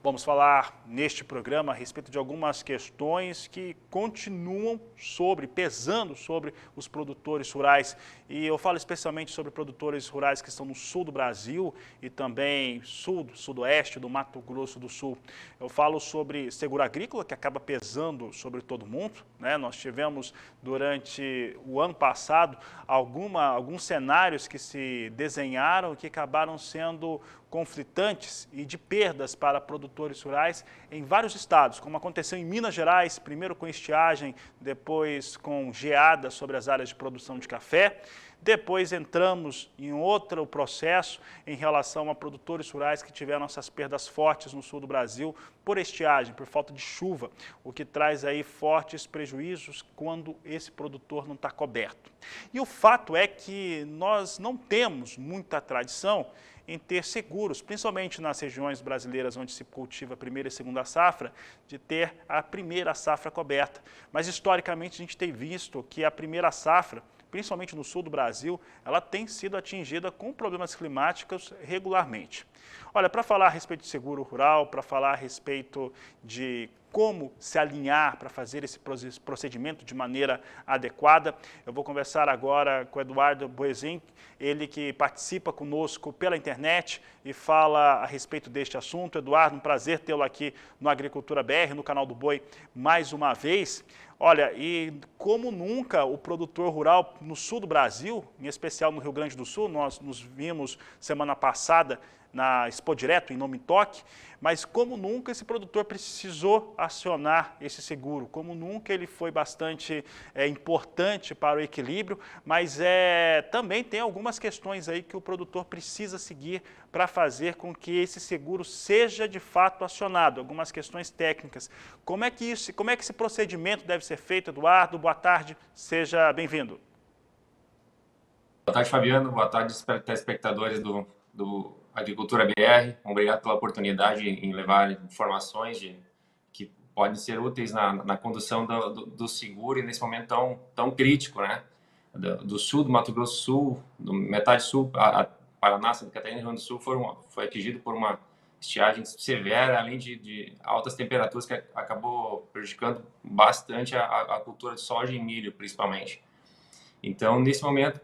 Vamos falar neste programa a respeito de algumas questões que continuam pesando sobre os produtores rurais. E eu falo especialmente sobre produtores rurais que estão no sul do Brasil e também sudoeste do Mato Grosso do Sul. Eu falo sobre seguro agrícola, que acaba pesando sobre todo mundo, né? Nós tivemos durante o ano passado alguns cenários que se desenharam que acabaram sendo conflitantes e de perdas para produtores rurais em vários estados, como aconteceu em Minas Gerais, primeiro com estiagem, depois com geada sobre as áreas de produção de café. Depois entramos em outro processo em relação a produtores rurais que tiveram essas perdas fortes no sul do Brasil por estiagem, por falta de chuva, o que traz aí fortes prejuízos quando esse produtor não está coberto. E o fato é que nós não temos muita tradição em ter seguros, principalmente nas regiões brasileiras onde se cultiva a primeira e segunda safra, de ter a primeira safra coberta. Mas historicamente a gente tem visto que a primeira safra, principalmente no sul do Brasil, ela tem sido atingida com problemas climáticos regularmente. Olha, para falar a respeito de seguro rural, para falar a respeito de como se alinhar para fazer esse procedimento de maneira adequada, eu vou conversar agora com o Eduardo Boezin, ele que participa conosco pela internet e fala a respeito deste assunto. Eduardo, um prazer tê-lo aqui no Agricultura BR, no canal do Boi, mais uma vez. Olha, e como nunca o produtor rural no sul do Brasil, em especial no Rio Grande do Sul, nós nos vimos semana passada na Expo Direto, em Nome Toque, mas como nunca esse produtor precisou acionar esse seguro, como nunca ele foi bastante importante para o equilíbrio, mas também tem algumas questões aí que o produtor precisa seguir para fazer com que esse seguro seja de fato acionado, algumas questões técnicas. Como é que esse procedimento deve ser feito, Eduardo? Boa tarde, seja bem-vindo. Boa tarde, Fabiano. Boa tarde, telespectadores do Agricultura BR. Obrigado pela oportunidade em levar informações que podem ser úteis na condução do seguro e nesse momento tão crítico, né? Do sul do Mato Grosso do Sul, metade sul, a Paraná, Santa Catarina e Rio Grande do Sul foi atingido por uma estiagem severa, além de altas temperaturas que acabou prejudicando bastante a cultura de soja e milho, principalmente. Então, nesse momento,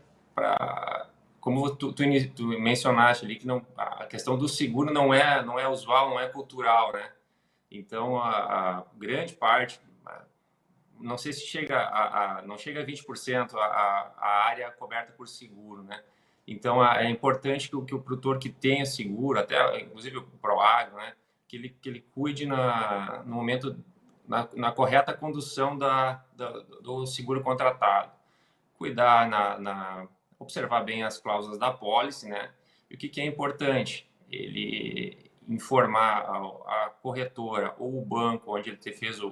como tu mencionaste ali, que a questão do seguro não é usual, não é cultural, né? Então, a grande parte, não sei se não chega a 20% a área coberta por seguro, né? Então, é importante que o produtor que tenha seguro, até inclusive o Proagro, né? Que ele cuide no momento, na correta condução do seguro contratado. Cuidar observar bem as cláusulas da pólice, né? E o que é importante? Ele informar a corretora ou o banco onde ele fez o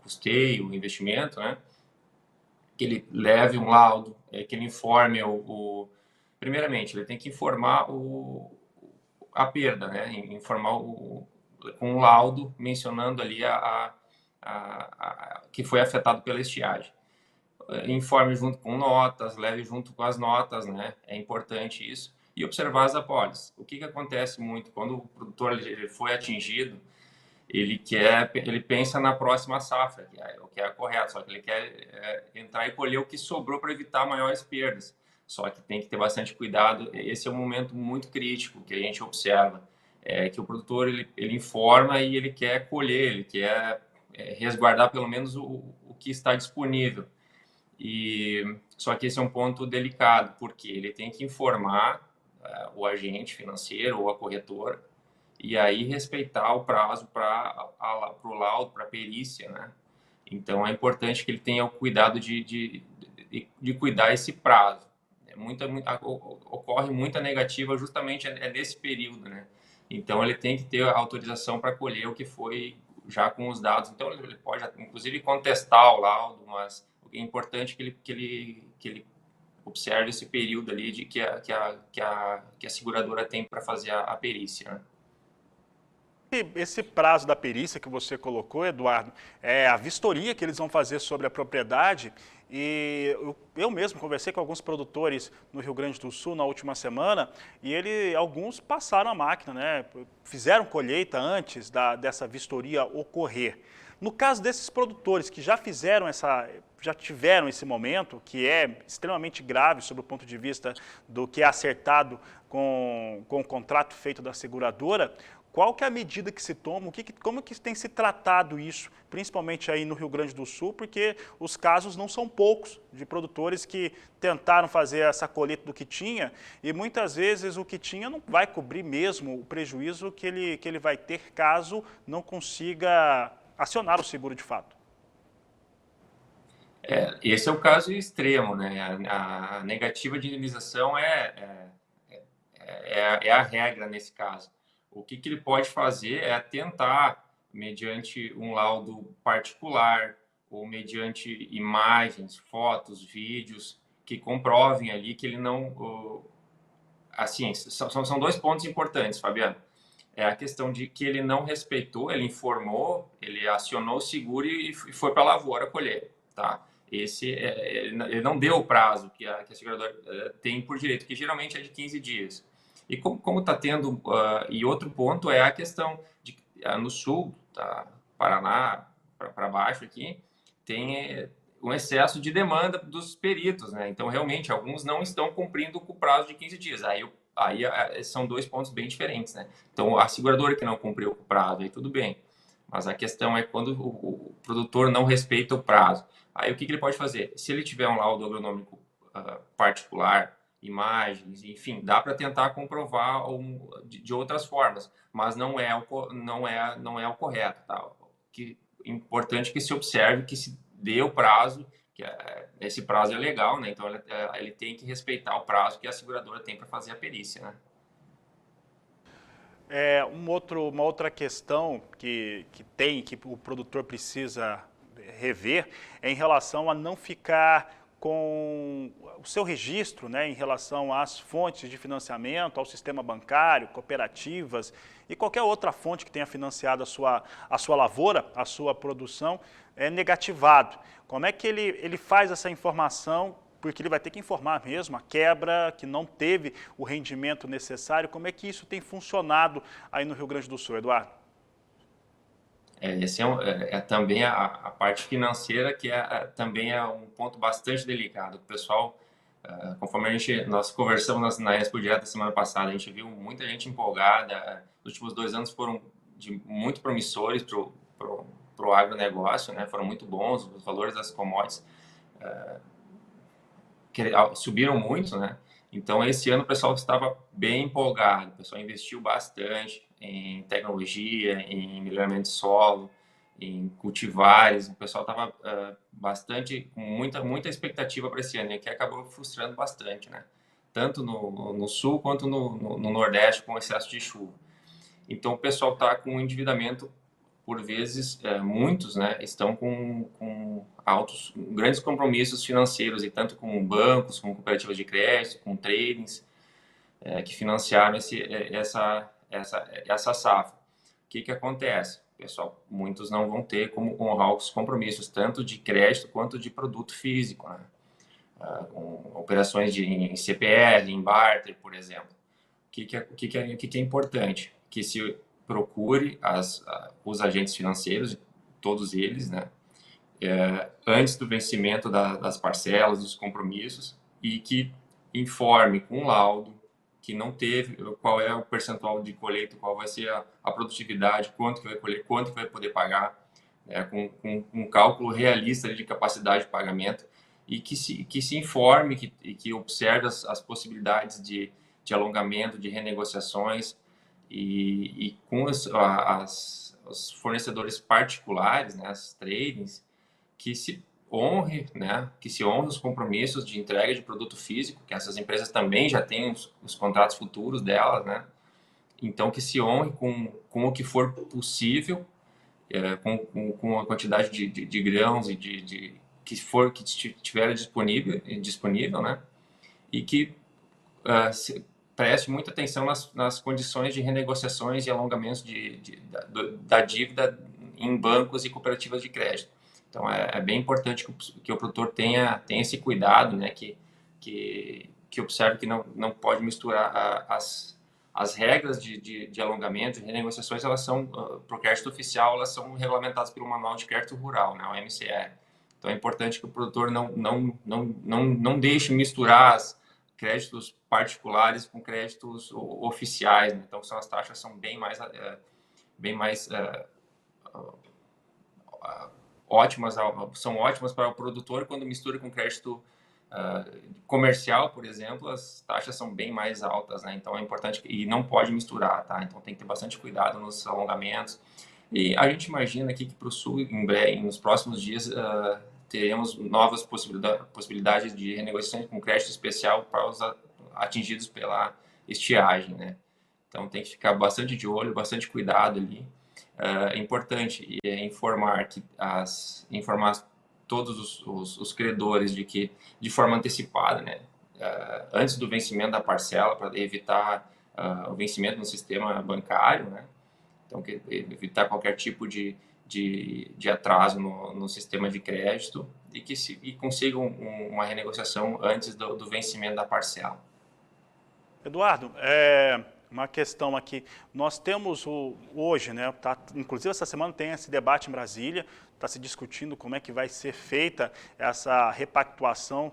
custeio, o investimento, né? Que ele leve um laudo, que ele informe primeiramente, ele tem que informar a perda, né? Informar com um laudo mencionando ali que foi afetado pela estiagem. Informe junto com notas, leve junto com as notas, né? É importante isso. E observar as apólices. O que acontece muito quando o produtor ele foi atingido, ele pensa na próxima safra, o que é correto, só que ele quer entrar e colher o que sobrou para evitar maiores perdas. Só que tem que ter bastante cuidado. Esse é um momento muito crítico que a gente observa, que o produtor ele informa e ele quer colher, ele quer resguardar pelo menos o que está disponível. Só que esse é um ponto delicado, porque ele tem que informar o agente financeiro ou a corretora e aí respeitar o prazo para o laudo, para a perícia, né? Então, é importante que ele tenha o cuidado de cuidar esse prazo. Ocorre muita negativa justamente nesse período, né? Então, ele tem que ter a autorização para colher o que foi já com os dados. Então, ele pode, inclusive, contestar o laudo, mas é importante que ele observe esse período ali que a seguradora tem para fazer a perícia, né? Esse prazo da perícia que você colocou, Eduardo, é a vistoria que eles vão fazer sobre a propriedade E eu mesmo conversei com alguns produtores no Rio Grande do Sul na última semana e alguns passaram a máquina, né? Fizeram colheita antes dessa vistoria ocorrer. No caso desses produtores que já tiveram esse momento, que é extremamente grave sob o ponto de vista do que é acertado com o contrato feito da seguradora, qual que é a medida que se toma, como que tem se tratado isso, principalmente aí no Rio Grande do Sul, porque os casos não são poucos de produtores que tentaram fazer essa colheita do que tinha e muitas vezes o que tinha não vai cobrir mesmo o prejuízo que ele vai ter caso não consiga acionar o seguro de fato. Esse é o caso extremo, né? A negativa de indenização é a regra nesse caso. O que ele pode fazer é tentar, mediante um laudo particular ou mediante imagens, fotos, vídeos, que comprovem ali que ele não... Assim, são dois pontos importantes, Fabiano. É a questão de que ele não respeitou, ele informou, ele acionou o seguro e foi para a lavoura colher, tá? Ele não deu o prazo que a seguradora tem por direito, que geralmente é de 15 dias. E como está tendo... e outro ponto é a questão de no sul, tá, Paraná, para baixo aqui, tem um excesso de demanda dos peritos, né? Então, realmente, alguns não estão cumprindo com o prazo de 15 dias. Aí são dois pontos bem diferentes, né? Então, a seguradora que não cumpriu o prazo, aí tudo bem. Mas a questão é quando o produtor não respeita o prazo. Aí o que ele pode fazer? Se ele tiver um laudo agronômico particular, imagens, enfim, dá para tentar comprovar de outras formas, mas não é o correto, tá? Que importante que se observe que se dê o prazo, que esse prazo é legal, né? Então ele tem que respeitar o prazo que a seguradora tem para fazer a perícia, né? Uma outra questão que o produtor precisa rever é em relação a não ficar com o seu registro, né, em relação às fontes de financiamento, ao sistema bancário, cooperativas e qualquer outra fonte que tenha financiado a sua lavoura, a sua produção, é negativado. Como é que ele faz essa informação? Porque ele vai ter que informar mesmo a quebra, que não teve o rendimento necessário. Como é que isso tem funcionado aí no Rio Grande do Sul, Eduardo? Esse também a parte financeira, que também é um ponto bastante delicado. O pessoal, conforme nós conversamos na Expo Direto semana passada, a gente viu muita gente empolgada. Os últimos 2 anos foram muito promissores para o agronegócio, né? Foram muito bons, os valores das commodities subiram muito, né? Então, esse ano o pessoal estava bem empolgado, o pessoal investiu bastante em tecnologia, em melhoramento de solo, em cultivares, o pessoal estava com muita expectativa para esse ano, e que acabou frustrando bastante, né? Tanto no sul quanto no nordeste, com excesso de chuva. Então, o pessoal está com um endividamento, por vezes, muitos, né, estão com grandes compromissos financeiros, e tanto com bancos, com cooperativas de crédito, com tradings, que financiaram essa safra. O que acontece? Pessoal, muitos não vão ter como honrar os compromissos, tanto de crédito quanto de produto físico, né? Com operações em CPR, em barter, por exemplo. O que é importante? Que se procure os agentes financeiros, todos eles, né, antes do vencimento das parcelas, dos compromissos, e que informe com laudo que não teve, qual é o percentual de colheita, qual vai ser a produtividade, quanto que vai colher, quanto que vai poder pagar, com um cálculo realista de capacidade de pagamento, e que se informe e que observe as possibilidades de alongamento, de renegociações, e com os fornecedores particulares, né, as tradings, que se honre, né, que se honre os compromissos de entrega de produto físico, que essas empresas também já têm os contratos futuros delas, né? Então, que se honre com o que for possível, com a quantidade de grãos e que tiver disponível, né? E que preste muita atenção nas condições de renegociações e alongamentos da dívida em bancos e cooperativas de crédito. Então, é bem importante que o produtor tenha esse cuidado, né? Que observe que não pode misturar as regras de alongamento e renegociações, elas são, para o crédito oficial, elas são regulamentadas pelo Manual de Crédito Rural, né? O MCR. Então, é importante que o produtor não deixe misturar créditos particulares com créditos oficiais, né? Então, as taxas são bem mais ótimas, são ótimas para o produtor quando mistura com crédito comercial, por exemplo, as taxas são bem mais altas, né? Então é importante e não pode misturar, tá? Então tem que ter bastante cuidado nos alongamentos. E a gente imagina aqui que para o sul, em breve, nos próximos dias, teremos novas possibilidades de renegociação com crédito especial para os atingidos pela estiagem, né? Então tem que ficar bastante de olho, bastante cuidado ali. É importante informar todos os credores de forma antecipada, né? Antes do vencimento da parcela, para evitar o vencimento no sistema bancário, né? Então, evitar qualquer tipo de atraso no sistema de crédito e consigam uma renegociação antes do vencimento da parcela. Eduardo, uma questão aqui. Nós temos hoje, né? Inclusive essa semana tem esse debate em Brasília, está se discutindo como é que vai ser feita essa repactuação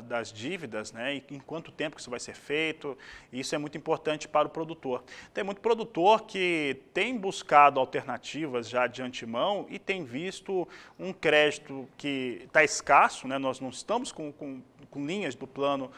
das dívidas, né? E em quanto tempo que isso vai ser feito. Isso é muito importante para o produtor. Tem muito produtor que tem buscado alternativas já de antemão e tem visto um crédito que está escasso, né? Nós não estamos com linhas do plano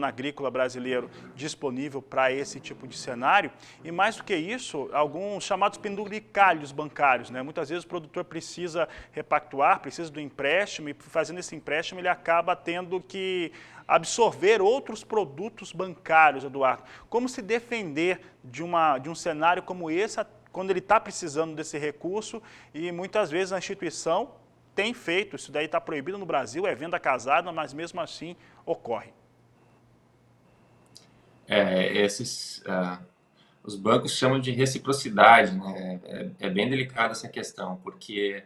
agrícola brasileiro disponível para esse tipo de cenário. E mais do que isso, alguns chamados penduricalhos bancários, né? Muitas vezes o produtor precisa repactuar, precisa do empréstimo, e fazendo esse empréstimo ele acaba tendo que absorver outros produtos bancários, Eduardo. Como se defender de um cenário como esse, quando ele está precisando desse recurso e muitas vezes a instituição tem feito, isso daí está proibido no Brasil, é venda casada, mas mesmo assim ocorre. Os bancos chamam de reciprocidade, né? É bem delicada essa questão, porque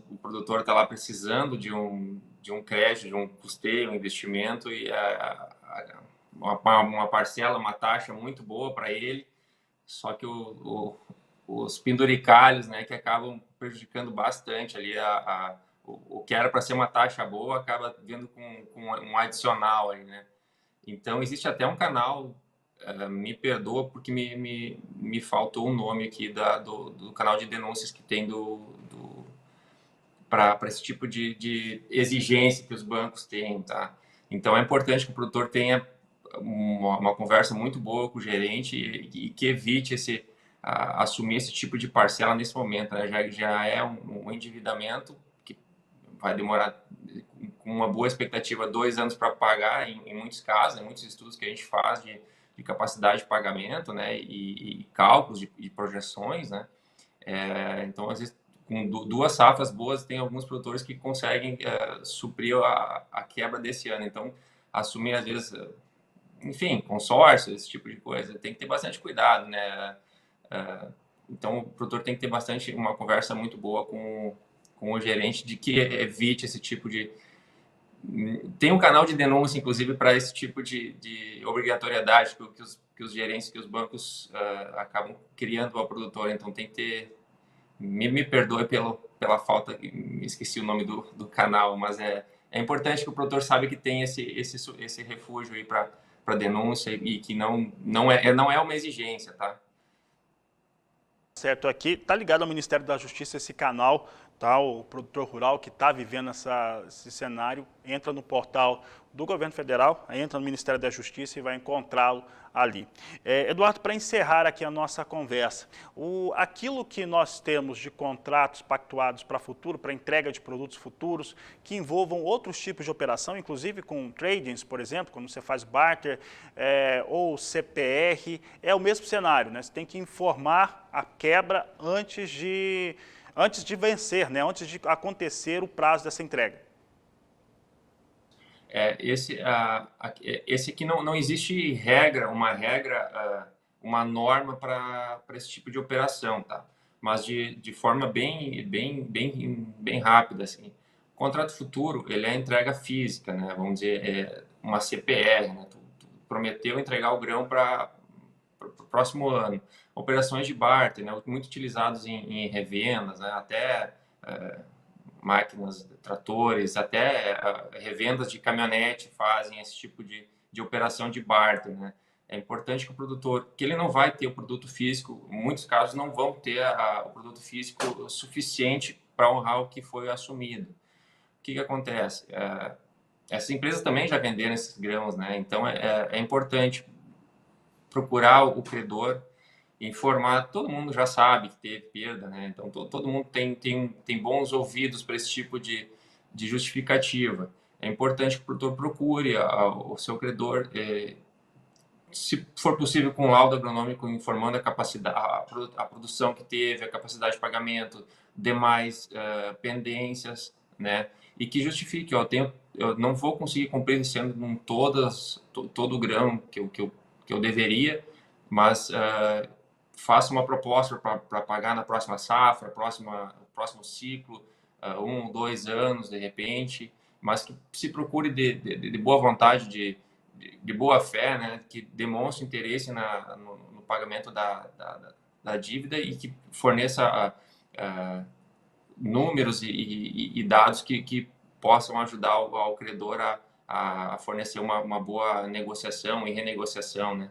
o produtor está lá precisando de um crédito, de um custeio, um investimento e uma parcela, uma taxa muito boa para ele, só que os penduricalhos, né, que acabam prejudicando bastante ali o que era para ser uma taxa boa acaba vindo com um adicional aí, né? Então existe até um canal, me perdoa porque me faltou o nome aqui do canal de denúncias que tem para esse tipo de exigência que os bancos têm, tá? Então é importante que o produtor tenha uma conversa muito boa com o gerente e que evite assumir esse tipo de parcela nesse momento, né? Já é um endividamento que vai demorar, com uma boa expectativa, 2 anos para pagar, em muitos casos, em muitos estudos que a gente faz de capacidade de pagamento, né? E cálculos de projeções, né? Então, às vezes, com 2 safras boas, tem alguns produtores que conseguem suprir a quebra desse ano. Então, assumir, às vezes, enfim, consórcio, esse tipo de coisa, tem que ter bastante cuidado, né? Então, o produtor tem que ter uma conversa muito boa com o gerente de que evite esse tipo de... Tem um canal de denúncia, inclusive, para esse tipo de obrigatoriedade que os gerentes, que os bancos acabam criando ao produtor. Então, tem que ter... Me perdoe pela falta, me esqueci o nome do canal, mas é importante que o produtor saiba que tem esse refúgio aí para denúncia e que não é uma exigência, tá? Certo, aqui está ligado ao Ministério da Justiça esse canal, tá? O produtor rural que está vivendo esse cenário entra no portal do governo federal, entra no Ministério da Justiça e vai encontrá-lo ali. Eduardo, para encerrar aqui a nossa conversa, aquilo que nós temos de contratos pactuados para futuro, para entrega de produtos futuros, que envolvam outros tipos de operação, inclusive com tradings, por exemplo, quando você faz barter ou CPR, é o mesmo cenário, né? Você tem que informar a quebra antes de vencer, né? Antes de acontecer o prazo dessa entrega. Esse aqui não existe uma norma para esse tipo de operação, tá? mas de forma bem rápida, assim. O contrato futuro, ele é a entrega física, né? Vamos dizer, é uma CPR, né? Tu prometeu entregar o grão para o próximo ano. Operações de barter, né? Muito utilizados em revendas, né? Até máquinas, tratores, até revendas de caminhonete fazem esse tipo de operação de barter, né? É importante que o produtor, que ele não vai ter o produto físico, em muitos casos não vão ter o produto físico suficiente para honrar o que foi assumido. O que acontece? Essas empresas também já venderam esses grãos, né? Então é importante procurar o credor, informar. Todo mundo já sabe que teve perda, né? Então todo mundo tem bons ouvidos para esse tipo de justificativa. É importante que o produtor procure o seu credor, se for possível, com laudo agronômico informando a capacidade, a produção que teve, a capacidade de pagamento, demais pendências, né? E que justifique, ó, eu não vou conseguir cumprir esse ano com todo o grão que eu deveria, mas faça uma proposta para pagar na próxima safra, próximo ciclo, 1 ou 2 anos, de repente, mas que se procure de boa vontade, de boa fé, né, que demonstre interesse no pagamento da dívida e que forneça números e dados que possam ajudar ao credor a fornecer uma boa negociação e renegociação, né?